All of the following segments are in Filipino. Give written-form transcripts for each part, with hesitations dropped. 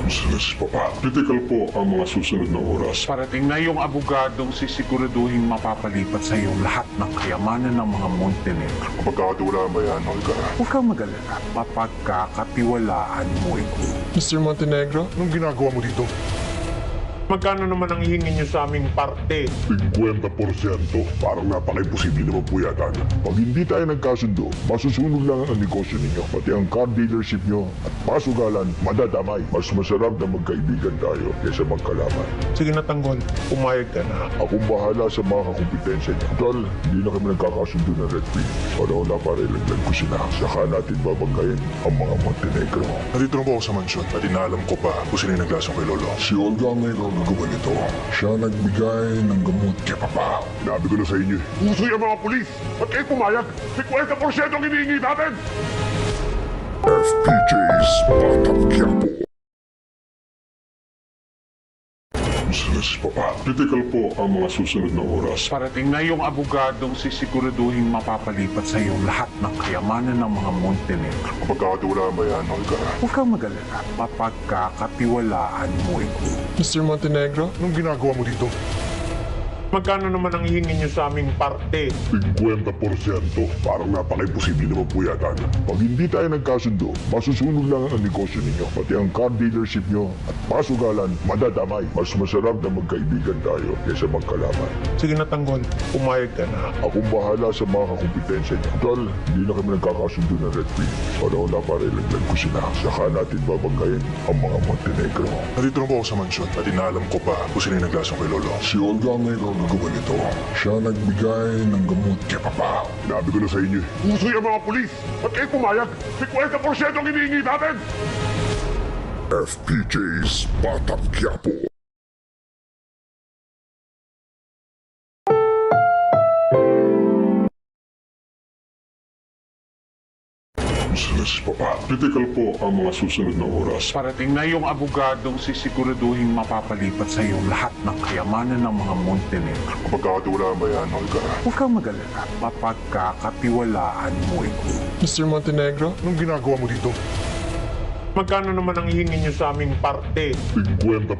Yes, Papa. Critical po ang mga susunod na oras. Parating na yung abogadong sisiguraduhin mapapalipat sa iyo lahat ng kayamanan ng mga Montenegro. Mapagkakatiwalaan ba yan, Olga? Huwag kang magalala, mapagkakatiwalaan mo ito. Mr. Montenegro? Anong ginagawa mo dito? Magkano naman ang hihingin niyo sa aming parte? 50%. Parang napaka-imposible naman po yata na. Pag hindi tayo nagkasundo, masusunog lang ang negosyo ninyo. Pati ang car dealership nyo at pasugalan, madadamay. Mas masarap na magkaibigan tayo kaysa magkalaman. Sige na, Tanggol. Pumayag ka na. Akong bahala sa mga kakumpetensya niya. Tol, hindi na kami nagkakasundo ng Red Queen. Wala para ilaglag ko sila. Saka natin babanggayin ang mga Montenegro. Nandito na po ako sa mansyon at inaalam ko pa kung sino yung naglasong kay Lolo. Si Olga ang ngayon nagawa nito. Siya nagbigay ng gamot kay Papa. Nabi ko na sa inyo. Uso yung mga pulis! At kayo pumayag! 50% ang hinihingi natin! FPJ's Batang Quiapo. Yes, Papa. Critical po ang mga susunod na oras. Parating na yung abogadong sisiguraduhin mapapalipat sa iyo lahat ng kayamanan ng mga Montenegro. Mapagkakatiwalaan ba yan, Olga? Huwag kang magalala, mapagkakatiwalaan mo ito. Mr. Montenegro? Anong ginagawa mo dito? Magkano naman ang hihingin niyo sa aming parte? 50%. Parang napaka-imposible naman po yata na. Pag hindi tayo nagkasundo, masusunog lang ang negosyo ninyo. Pati ang car dealership nyo at pasugalan, madadamay. Mas masarap na magkaibigan tayo kaysa magkalaman. Sige na, Tanggol. Pumayag ka na. Akong bahala sa mga kakumpetensya niya. Tol, hindi na kami nagkakasundo ng Red Queen. Wala para ilaglag ko sila. Saka natin babanggayin ang mga Montenegro. Nandito na po ako sa mansyon at inaalam ko pa kung sino yung naglasong kay Lolo. Si Olga ang ngayon nagawa nito. Siya nagbigay ng gamot kay Papa. Nabi ko na sa inyo. Uso yung mga pulis! At kayo pumayag! 50% ang hinihingi natin! FPJ's Batang Quiapo. Yes, Papa. Critical po ang mga susunod na oras. Parating na yung abogadong sisiguraduhin mapapalipat sa iyo lahat ng kayamanan ng mga Montenegro. Mapagkakatiwalaan ba yan, Olga? Huwag kang magalala, mapagkakatiwalaan mo ito. Mr. Montenegro? Anong ginagawa mo dito? Magkano naman ang hihingin niyo sa aming parte? 50%.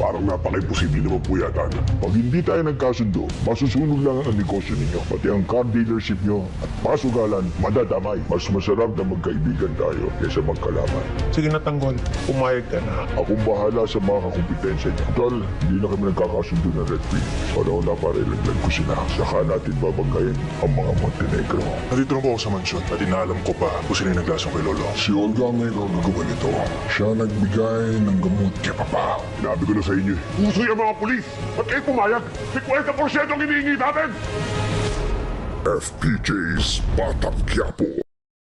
Parang napaka-imposible naman po yata na. Pag hindi tayo nagkasundo, masusunog lang ang negosyo ninyo. Pati ang car dealership nyo at pasugalan, madadamay. Mas masarap na magkaibigan tayo kaysa magkalaman. Sige na, Tanggol. Pumayag ka na. Akong bahala sa mga kakumpetensya niya. Tol, hindi na kami nagkakasundo ng Red Queen. Wala para ilaglag ko sila. Saka natin babanggayin ang mga Montenegro. Nandito na po ako sa mansyon at inaalam ko pa kung sino yung naglasong kay Lolo. Si Olga ang ngayon nagawa nito. Siya nagbigay ng gamot kay Papa. Nabi ko na sa inyo. Uso yung mga pulis! At kayo pumayag! 50% ang hinihingi natin! FPJ's Batang Quiapo.